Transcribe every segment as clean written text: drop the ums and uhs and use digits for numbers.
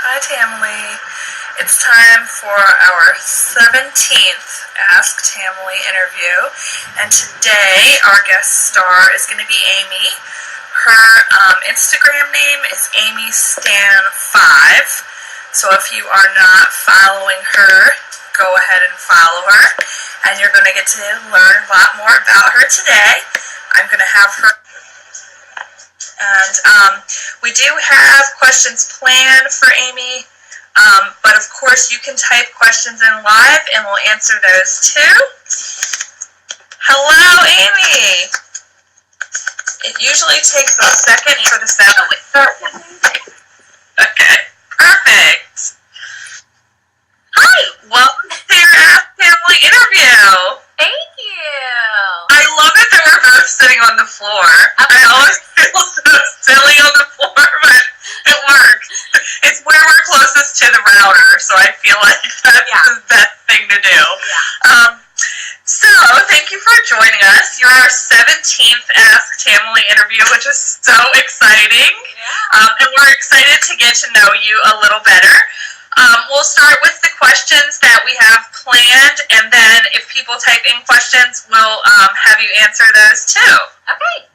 Hi, Tamily. It's time for our 17th Ask Tamily interview, and today our guest star is going to be Amy. Her Instagram name is AmyStan5, so if you are not following her, go ahead and follow her, and you're going to get to learn a lot more about her today. I'm going to have her. And we do have questions planned for Amy, but of course you can type questions in live and we'll answer those too. Hello, Amy. It usually takes a second for the sound to start. Okay, perfect. Hi, welcome to your Ask Family interview. Thank you. I love it that we're both sitting on the floor. I always feel so silly on the floor, but it works. It's where we're closest to the router, so I feel like that's the best thing to do. Yeah. So, thank you for joining us. You're our 17th Ask Tamily interview, which is so exciting. Yeah. And we're excited to get to know you a little better. We'll start with the questions that we have planned, and then if people type in questions, we'll have you answer those too. Okay.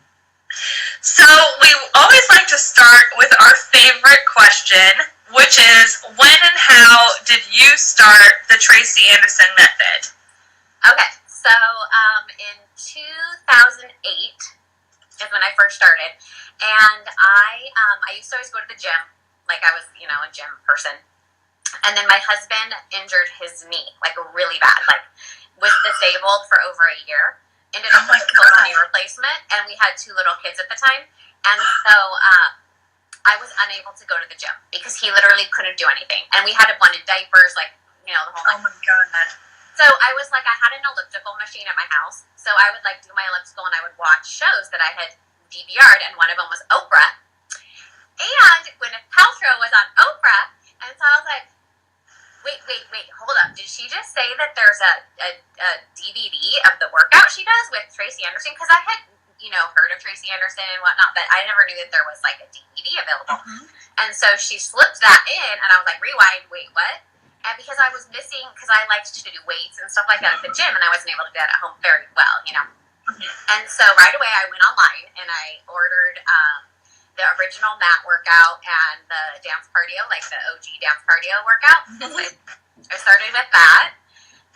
So we always like to start with our favorite question, which is, when and how did you start the Tracy Anderson method? Okay. So in 2008 is when I first started, and I used to always go to the gym, like I was, a gym person. And then my husband injured his knee, like really bad, like was disabled for over a year. Ended up with a total knee replacement, and we had 2 little kids at the time. And so I was unable to go to the gym because he literally couldn't do anything. And we had a bunch of diapers, the whole Oh my God. So I was like, I had an elliptical machine at my house. So I would do my elliptical, and I would watch shows that I had DVR'd, and one of them was Oprah. And Gwyneth Paltrow was on Oprah, and so I was like, Wait, hold up. Did she just say that there's a DVD of the workout she does with Tracy Anderson? Because I had, heard of Tracy Anderson and whatnot, but I never knew that there was a DVD available. Mm-hmm. And so she slipped that in, and I was like, rewind, wait, what? And because I was missing, because I liked to do weights and stuff like that at the gym, and I wasn't able to do that at home very well, Mm-hmm. And so right away I went online, and I ordered the original mat workout and the dance cardio, like the OG dance cardio workout. Mm-hmm. I started with that,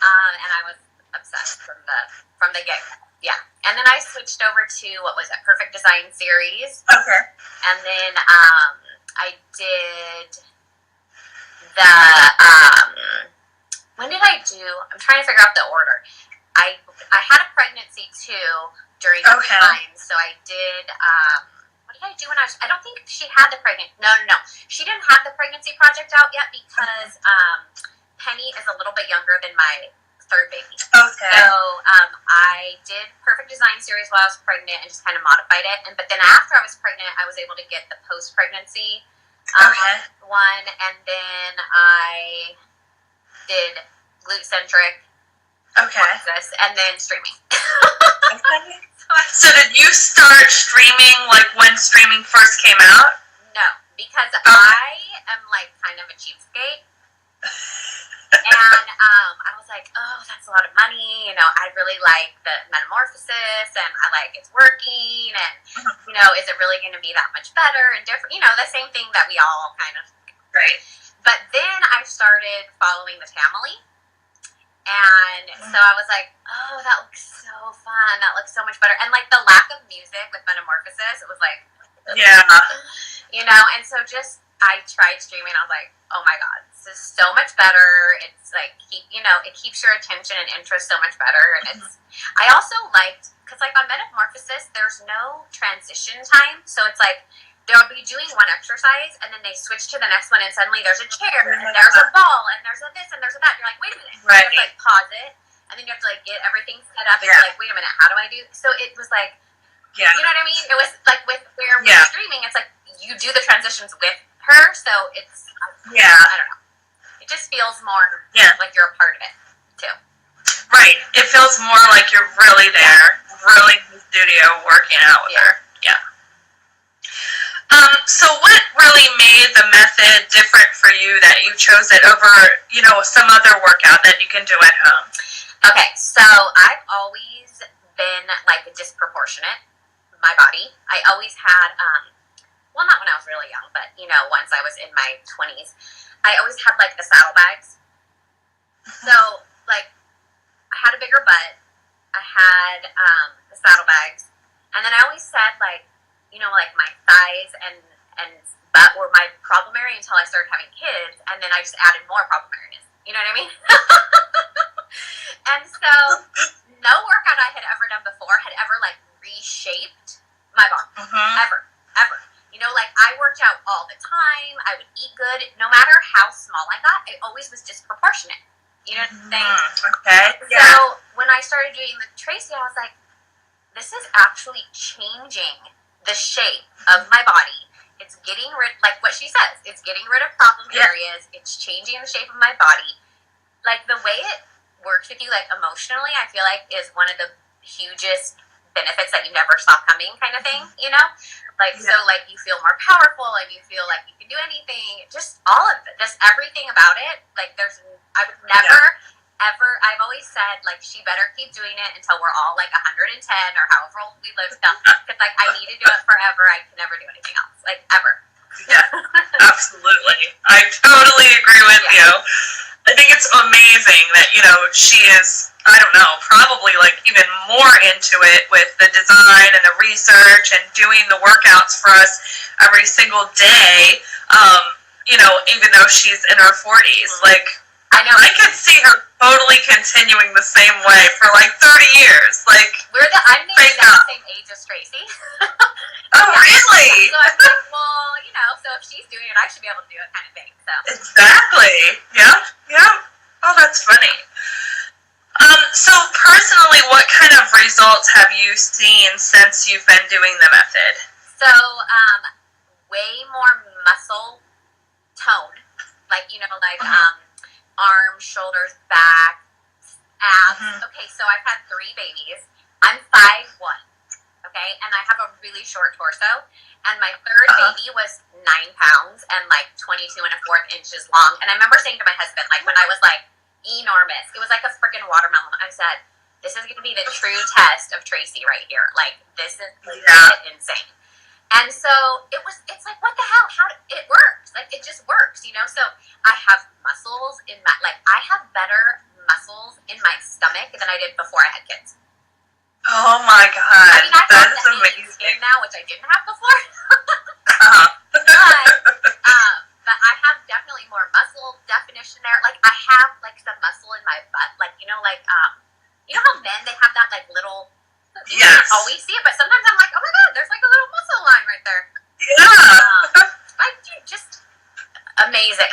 and I was obsessed from the get-go. Yeah, and then I switched over to Perfect Design series. Okay. And then I did the when did I do? I'm trying to figure out the order. I had a pregnancy too during that time, so I did. What did I do when I don't think she had the pregnancy. No. She didn't have the pregnancy project out yet because Penny is a little bit younger than my third baby. Okay. So I did Perfect Design series while I was pregnant and just kind of modified it. But then after I was pregnant, I was able to get the post-pregnancy one. And then I did glute-centric. Okay. And then streaming. Okay. So did you start streaming when streaming first came out? No, because I am kind of a cheapskate. And I was like, oh, that's a lot of money. I really like the metamorphosis, and I like it's working, and, is it really going to be that much better and different? The same thing that we all kind of... Right. But then I started following the Tamily. And so I was like, oh, that looks so fun. That looks so much better. And the lack of music with Metamorphosis, it was like, yeah. And so I tried streaming. I was like, oh my God, this is so much better. It's it keeps your attention and interest so much better. And I also liked, because on Metamorphosis, there's no transition time. So it's they'll be doing one exercise, and then they switch to the next one, and suddenly there's a chair, and there's a ball, and there's a this, and there's a that. You're like, wait a minute. Right. You have to pause it, and then you have to get everything set up, and you're like, wait a minute, how do I do? So it was you know what I mean? It was with where we're streaming, it's you do the transitions with her, so it's, I don't know. It just feels more like you're a part of it, too. Right. It feels more like you're really there, really in the studio working out with her. Yeah. So what really made the method method different for you that you chose it over, some other workout that you can do at home? Okay, so I've always been like disproportionate, my body. I always had, well, not when I was really young, but once I was in my 20s, I always had like the saddlebags. So like I had a bigger butt, I had the saddlebags, and then I always said like, like my thighs and butt were my problem area until I started having kids, and then I just added more problem areas. You know what I mean? And so no workout I had ever done before had ever like reshaped my body. Ever. Like I worked out all the time. I would eat good. No matter how small I got, I always was disproportionate. You know what I'm saying? Okay. Yeah. So when I started doing the Tracy, I was like, this is actually changing the shape of my body. It's getting rid, like what she says, it's getting rid of problem areas. It's changing the shape of my body. Like the way it works with you, like emotionally, I feel like is one of the hugest benefits that you never saw coming, kind of thing. So like you feel more powerful and you feel like you can do anything. Just all of it, just everything about it. Like I would never. Ever, I've always said, like, she better keep doing it until we're all, like, 110 or however old we live still. Because, like, I need to do it forever. I can never do anything else. Like, ever. Yeah, absolutely. I totally agree with you. I think it's amazing that, she is, I don't know, probably, like, even more into it with the design and the research and doing the workouts for us every single day, even though she's in her 40s. Like, I know. I could see her totally continuing the same way for like 30 years. Like I'm the exact same age as Tracy. Oh, really? So I'm like, well, so if she's doing it, I should be able to do it, kind of thing. So exactly. Yeah. Oh, that's funny. So personally, what kind of results have you seen since you've been doing the method? So, way more muscle tone, like arms, shoulders, back, abs. Okay, so I've had 3 babies. I'm 5'1", okay, and I have a really short torso, and my third baby was 9 pounds and like 22 and a fourth inches long. And I remember saying to my husband, like when I was like enormous, it was like a freaking watermelon. I said, this is going to be the true test of Tracy right here. Like this is insane. And so it's like, what the hell? It works. Like, it just works, So I have muscles in I have better muscles in my stomach than I did before I had kids. Oh my God. I mean, I have the amazing skin now, which I didn't have before. But I have definitely more muscle definition there. Like, I have, like, some muscle in my butt. Like, how men, they have that, like, little... You can't always see it, but sometimes I'm like, oh my God, there's like a little muscle line right there. Yeah. Just amazing.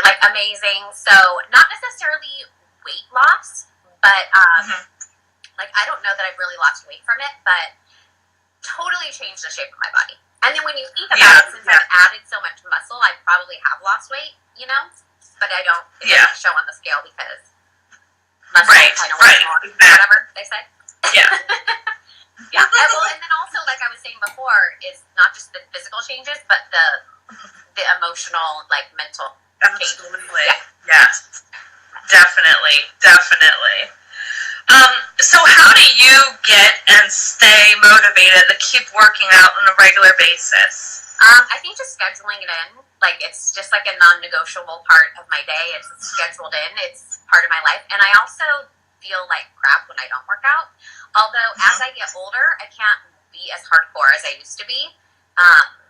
So not necessarily weight loss, but like I don't know that I've really lost weight from it, but totally changed the shape of my body. And then when you think about it, since I've added so much muscle, I probably have lost weight, but I don't. It doesn't show on the scale because muscle kind of weighs more, whatever they say. Yeah. Yeah, and then also, like I was saying before, is not just the physical changes, but the emotional, like mental changes. Absolutely. Yeah. Definitely. So how do you get and stay motivated to keep working out on a regular basis? I think just scheduling it in. Like, it's just like a non-negotiable part of my day. It's scheduled in. It's part of my life. And I also feel like crap when I don't work out. Although, as I get older, I can't be as hardcore as I used to be.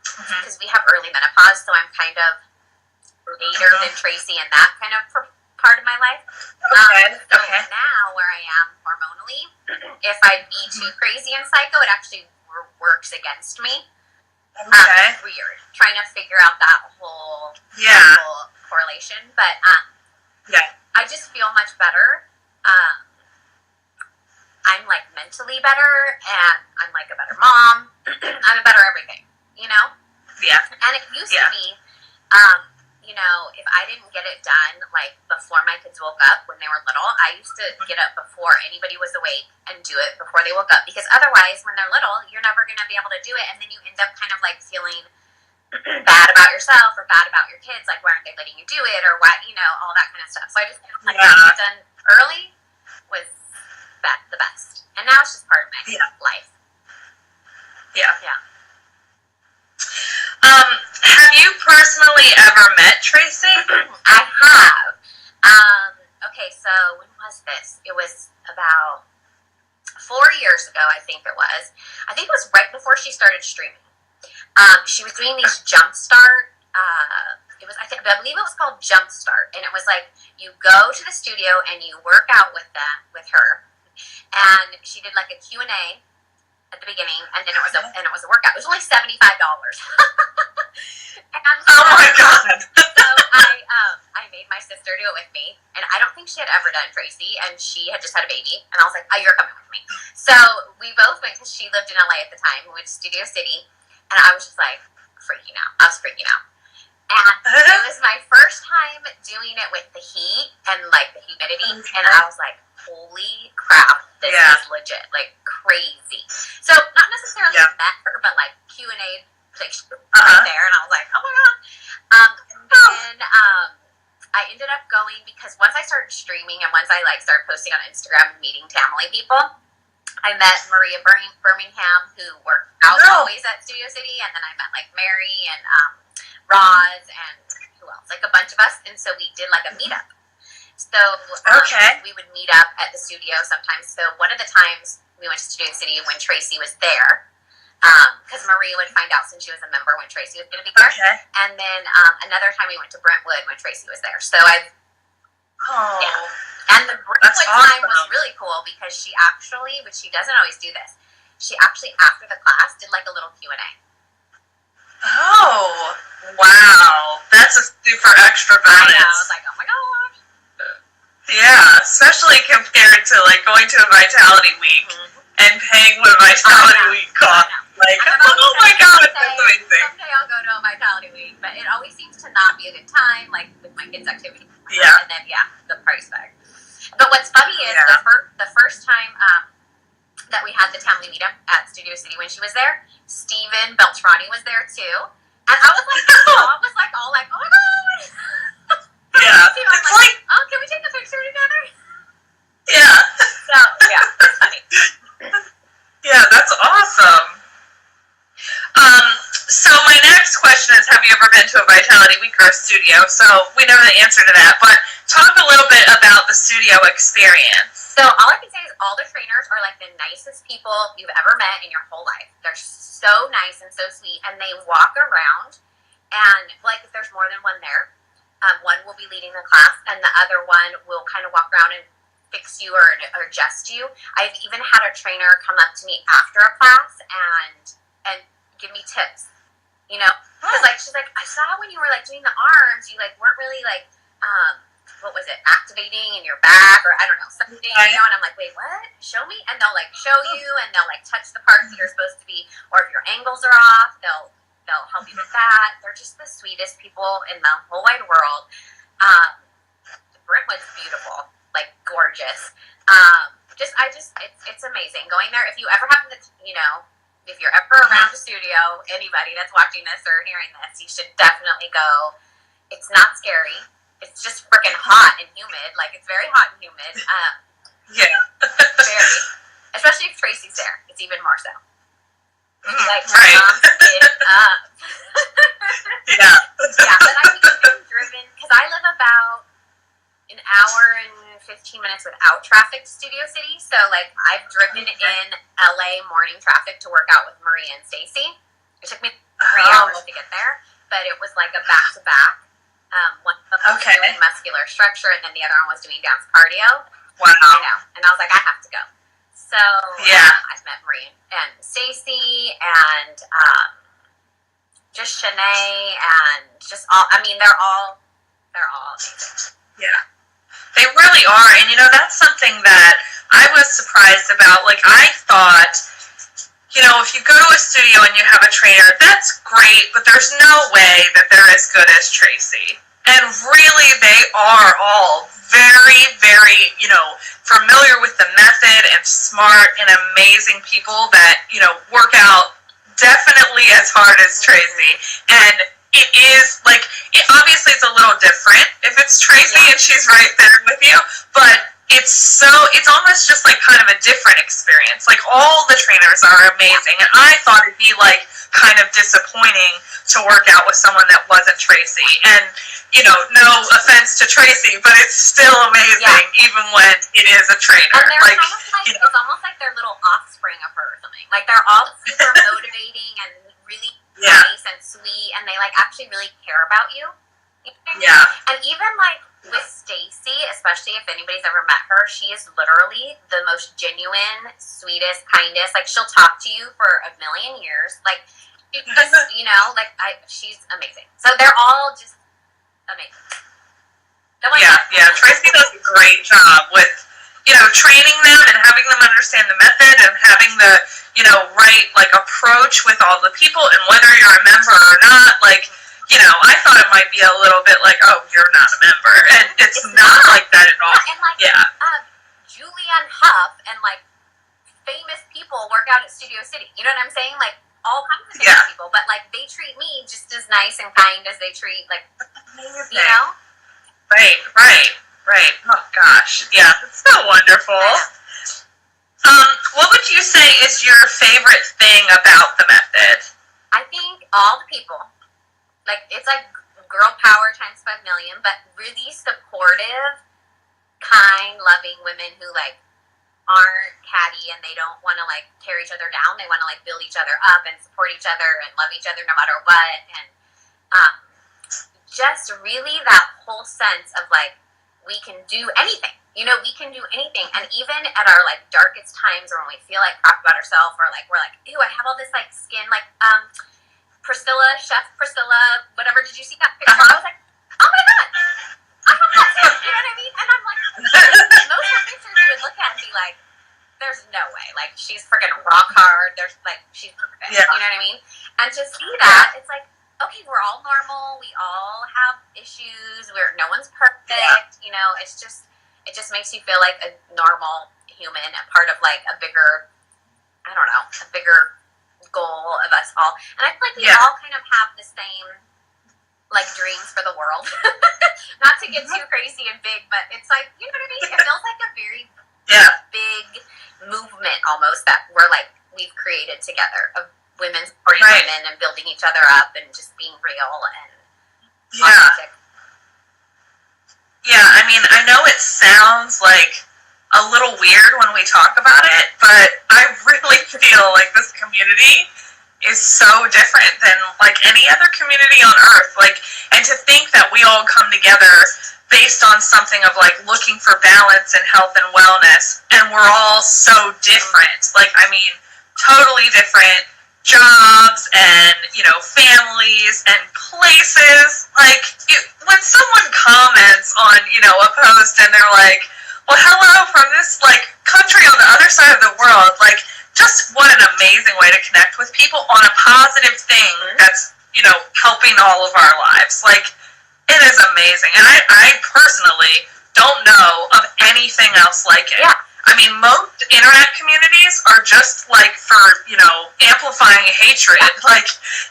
Because we have early menopause, so I'm kind of later than Tracy in that kind of part of my life. So now, where I am hormonally, if I be too crazy and psycho, it actually works against me. Weird. Trying to figure out that whole correlation. But I just feel much better. I'm like mentally better, and I'm like a better mom. I'm a better everything, Yeah. And it used to be, if I didn't get it done like before my kids woke up when they were little, I used to get up before anybody was awake and do it before they woke up, because otherwise, when they're little, you're never going to be able to do it, and then you end up kind of like feeling bad about yourself or bad about your kids, like, why aren't they letting you do it, or what, all that kind of stuff. So I just felt like getting it done early was the best. And now it's just part of my life. Yeah. Yeah. Have you personally ever met Tracy? I have. Okay, so when was this? It was about 4 years ago, I think it was. I think it was right before she started streaming. She was doing these Jumpstart. I believe it was called Jumpstart, and it was like you go to the studio and you work out with her, and she did like a Q&A at the beginning, and then it was a workout. It was only $75. Oh my god! So I made my sister do it with me, and I don't think she had ever done Tracy, and she had just had a baby, and I was like, oh, you're coming with me. So we both went, because she lived in LA at the time. We went to Studio City, and I was just like freaking out. I was freaking out. And it was my first time doing it with the heat and like the humidity, and I was like, holy crap, this is legit, like crazy. So not necessarily met her, but like Q&A, like right there, and I was like, oh my god. And then I ended up going, because once I started streaming and once I like started posting on Instagram and meeting Tamily people, I met Maria Birmingham, who worked out always at Studio City, and then I met like Mary and Roz and who else, like a bunch of us, and so we did like a meetup. So we would meet up at the studio sometimes. So one of the times we went to Studio City when Tracy was there, because Maria would find out since she was a member when Tracy was going to be there. Okay. And then another time we went to Brentwood when Tracy was there. So and the Brentwood time was really cool, because she actually, which she doesn't always do this, she actually after the class did like a little Q&A. Oh, wow. That's a super extra bonus. I was like, oh my gosh. Yeah, especially compared to like going to a Vitality Week and paying what Vitality Week cost. Like, oh my god, that's amazing. Someday I'll go to a Vitality Week, but it always seems to not be a good time, like with my kids' activities. Yeah. And then, the price tag. But what's funny is the first time that we had the Tamily meetup at Studio City when she was there, Steven Beltrani was there too. And I was like, I was like all like, oh my god. Yeah. It's like, oh, can we take a picture together? Yeah. So, it's funny. Yeah, that's awesome. So my next question is, have you ever been to a Vitality Week or a studio? So we know the answer to that, but talk a little bit about the studio experience. So all I can say is all the trainers are like the nicest people you've ever met in your whole life. They're so nice and so sweet, and they walk around, and like if there's more than one there, one will be leading the class, and the other one will kind of walk around and fix you or adjust you. I've even had a trainer come up to me after a class and give me tips. Because like she's like, I saw when you were like doing the arms, you like weren't really like what was it, activating in your back, or I don't know, something, and I'm like, wait, what? Show me. And they'll like show you, and they'll like touch the parts that you're supposed to be, or if your angles are off, they'll help you with that. They're just the sweetest people in the whole wide world. Brentwood's beautiful, like gorgeous. It's amazing going there. If you ever happen to, if you're ever around the studio, anybody that's watching this or hearing this, you should definitely go. It's not scary. It's just freaking hot and humid. Like, it's very hot and humid. Very. Especially if Tracy's there. It's even more so. Like, her mom's it up. Yeah. But I've even driven, because I live about an hour and 15 minutes without traffic to Studio City. So, like, I've driven in LA morning traffic to work out with Maria and Stacy. It took me 3 hours to get there, but it was like a back-to-back. One of them was doing muscular structure, and then the other one was doing dance cardio. Wow. I know. And I was like, I have to go. So, I've met Maria and Stacy and just Shanae and just all, they're all amazing. Yeah. They really are, and that's something that I was surprised about. Like, I thought, if you go to a studio and you have a trainer, that's great, but there's no way that they're as good as Tracy. And really, they are all very, very, familiar with the method and smart and amazing people that, work out definitely as hard as Tracy. And it is like, obviously it's a little different if it's Tracy and she's right there with you, but it's almost just like kind of a different experience. Like all the trainers are amazing, and I thought it'd be like kind of disappointing to work out with someone that wasn't Tracy. And no offense to Tracy, but it's still amazing even when it is a trainer. And they're it's almost like their little offspring of her or something. Like they're all super motivating and really nice and sweet, and they like actually really care about you. Yeah. And even like with Stacy, especially if anybody's ever met her, she is literally the most genuine, sweetest, kindest. Like she'll talk to you for a million years. Like she's just, she's amazing. So they're all just amazing. Yeah. Tracy does a great job with training them and having them understand the method and having the right like approach with all the people, and whether you're a member or not, like. I thought it might be a little bit like, oh, you're not a member, and it's not like that at all. And like, Julianne Hough and like famous people work out at Studio City. You know what I'm saying? Like all kinds of famous people, but like they treat me just as nice and kind as they treat like Right. Oh gosh, yeah, it's so wonderful. What would you say is your favorite thing about the method? I think all the people. Like, it's like girl power times 5 million, but really supportive, kind, loving women who, like, aren't catty and they don't want to, like, tear each other down. They want to, like, build each other up and support each other and love each other no matter what. And just really that whole sense of, like, we can do anything. We can do anything. And even at our, like, darkest times or when we feel like crap about ourselves or, like, we're like, ew, I have all this, like, skin, like, Chef Priscilla, whatever, did you see that picture? I was like, oh my god, I have that too, you know what I mean? And I'm like, most of her pictures you would look at and be like, there's no way, like, she's freaking rock hard, she's perfect, you know what I mean? And to see that, it's like, okay, we're all normal, we all have issues, no one's perfect, it just makes you feel like a normal human, a part of, like, a bigger goal of us all. And I feel like we all kind of have the same like dreams for the world. Not to get too crazy and big, but it's like, you know what I mean? It feels like a very big movement almost that we've created together of women supporting women and building each other up and just being real and authentic. Yeah, I mean, I know it sounds like a little weird when we talk about it, but I really feel like this community is so different than like any other community on earth. Like, and to think that we all come together based on something of like looking for balance and health and wellness, and we're all so different. Like, I mean, totally different jobs and families and places. Like, when someone comments on a post and they're like, well, hello from this, like, country on the other side of the world. Like, just what an amazing way to connect with people on a positive thing that's, helping all of our lives. Like, it is amazing. And I personally don't know of anything else like it. Yeah. I mean, most internet communities are just, like, for, amplifying hatred. Like,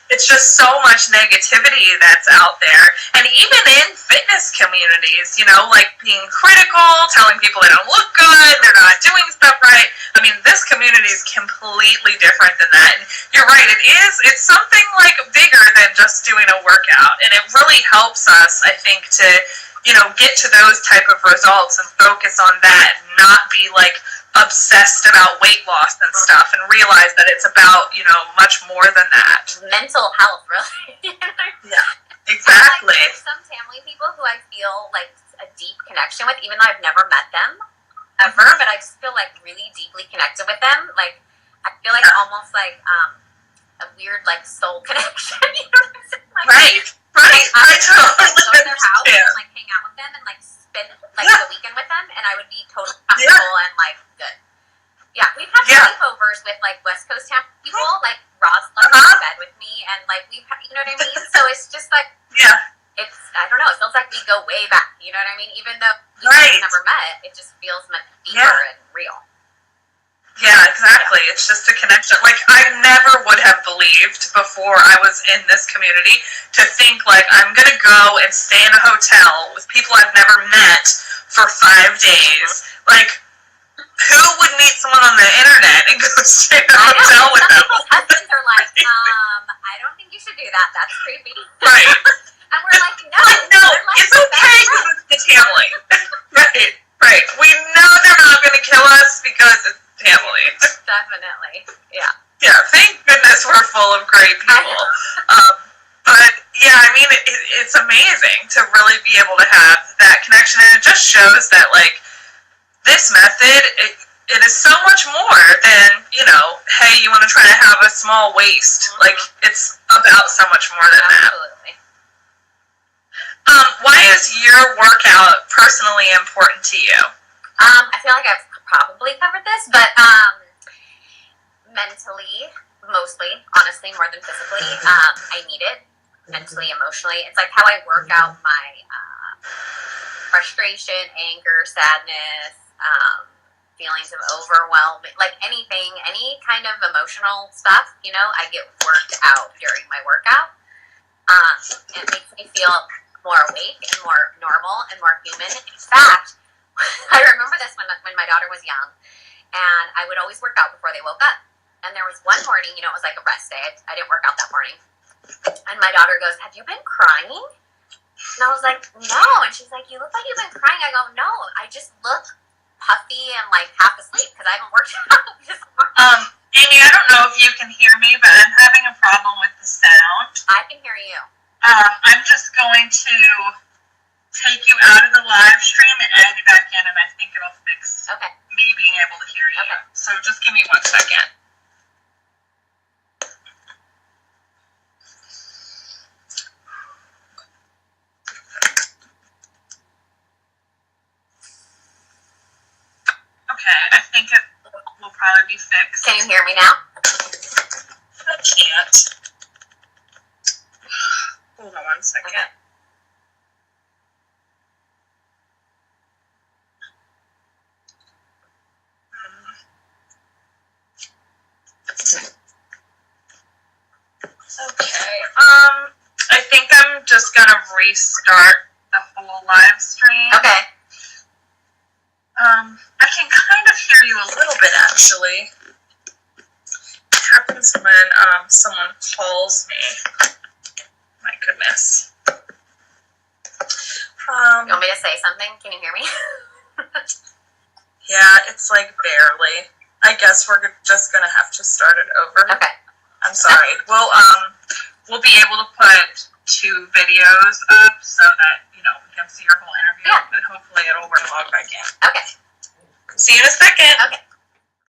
it's just so much negativity that's out there. And even in fitness communities, like, being critical, telling people they don't look good, they're not doing stuff right. I mean, this community is completely different than that. And you're right, it's something, like, bigger than just doing a workout. And it really helps us, I think, to get to those type of results and focus on that and not be like obsessed about weight loss and stuff and realize that it's about, much more than that. Mental health, really. Yeah, exactly. Like, there's some family people who I feel like a deep connection with, even though I've never met them ever, but I just feel like really deeply connected with them. Like, I feel like almost like a weird like soul connection, you know what I'm saying? Like, Right. I totally go to their house and like hang out with them and like spend like the weekend with them, and I would be totally comfortable and like good. Yeah, we've had sleepovers with like West Coast town people, like Roz loves to bed with me, and like we've you know what I mean? So it's just like it's I don't know, it feels like we go way back, you know what I mean? Even though we've never met, it just feels much deeper and real. Yeah, exactly. It's just a connection. Like, I never would have believed before I was in this community to think, like, I'm going to go and stay in a hotel with people I've never met for 5 days. Like, who would meet someone on the internet and go stay in a hotel with them? People's husbands are like, I don't think you should do that. That's creepy. Right. And we're like, no. No, it's okay because it's the Tamily. Right, right. We know they're not going to kill us because it's Tamily. Definitely, yeah. Yeah, thank goodness we're full of great people. But yeah, I mean, it's amazing to really be able to have that connection, and it just shows that, like, this method, it is so much more than, you know, hey, you want to try to have a small waist. Mm-hmm. Like, it's about so much more than Absolutely. that. Why is your workout personally important to you? I feel like I've probably covered this, but mentally, mostly, honestly, more than physically, I need it. Mentally, emotionally. It's like how I work out my frustration, anger, sadness, feelings of overwhelm, like anything, any kind of emotional stuff, you know, I get worked out during my workout. It makes me feel more awake and more normal and more human. In fact, I remember this when my daughter was young, and I would always work out before they woke up. And there was one morning, you know, it was like a rest day. I didn't work out that morning. And my daughter goes, "Have you been crying?" And I was like, "No." And she's like, "You look like you've been crying." I go, "No, I just look puffy and like half asleep because I haven't worked out." Amy, I don't know if you can hear me, but I'm having a problem with the sound. I can hear you. I'm just going to take you out of the live stream and add you back in, and I think it'll fix me being able to hear you. Okay. So just give me 1 second. Okay, I think it will probably be fixed. Can you hear me now? I can't. Hold on 1 second. Okay. Okay. I think I'm just gonna restart the whole live stream. Okay. I can kind of hear you a little bit, actually. It happens when someone calls me. My goodness. You want me to say something? Can you hear me? Yeah, it's like barely. I guess we're just gonna have to start it over. Okay. I'm sorry. We'll be able to put 2 videos up so that, you know, we can see your whole interview. Yeah. And hopefully it'll work log back in. Okay. See you in a second. Okay.